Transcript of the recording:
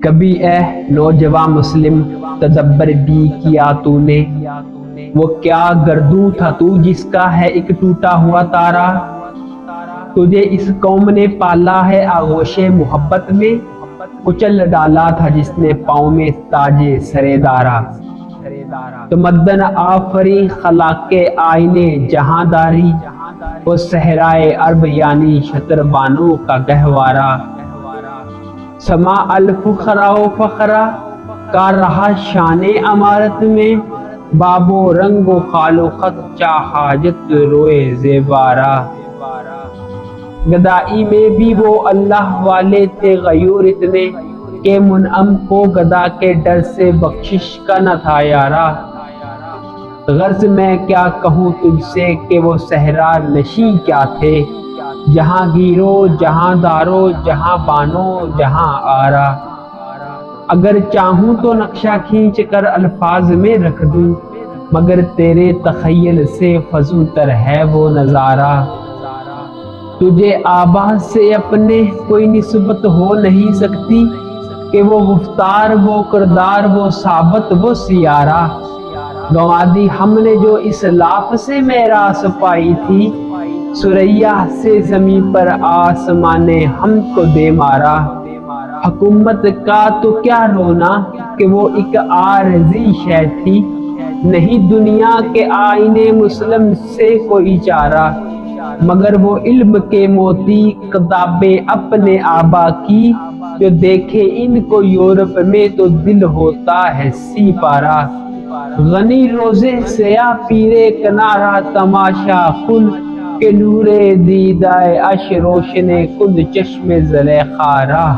کبھی اے نوجوان مسلم تدبر بھی کیا تو نے، وہ کیا گردوں تھا تو جس کا ہے ایک ٹوٹا ہوا تارا؟ تجھے اس قوم نے پالا ہے آغوش محبت میں، کچل ڈالا تھا جس نے پاؤں میں تاج سرے دارا۔ تمدن آفری خلاق آئینے جہاں داری، وہ صحرائے عرب یعنی شتر بانوں کا گہوارہ۔ سما الفخرا و فخرا کا رہا شان عمارت میں، باب و رنگ و خال و خط چا حاجت روئے زیبارہ۔ گدائی میں بھی وہ اللہ والے تھے غیور اتنے، کہ منعم کو گدا کے ڈر سے بخشش کا نہ تھا یارا۔ غرض میں کیا کہوں تجھ سے کہ وہ صحرا نشیں کیا تھے، جہاں گیرو جہاں دارو جہاں بانو جہاں آرا۔ اگر چاہوں تو نقشہ کھینچ کر الفاظ میں رکھ دوں، مگر تیرے تخیل سے فزوں تر ہے وہ نظارہ۔ تجھے آبا سے اپنے کوئی نسبت ہو نہیں سکتی، کہ وہ گفتار وہ کردار وہ ثابت وہ سیارہ۔ گنوا دی ہم نے جو اس لاف سے میراث پائی تھی، ثریا سے زمیں پر آسمان نے ہم کو دے مارا۔ حکومت کا تو کیا رونا کہ وہ ایک عارضی شے تھی، نہیں دنیا کے آئینے مسلم سے کوئی چارہ۔ مگر وہ علم کے موتی کتابیں اپنے آبا کی، جو دیکھے ان کو یورپ میں تو دل ہوتا ہے سی پارہ۔ غنی روزے سیاہ پیرے کنارہ تماشا کن، کہ نور دیدہ اش روشن کن چشم زلیخا راہ۔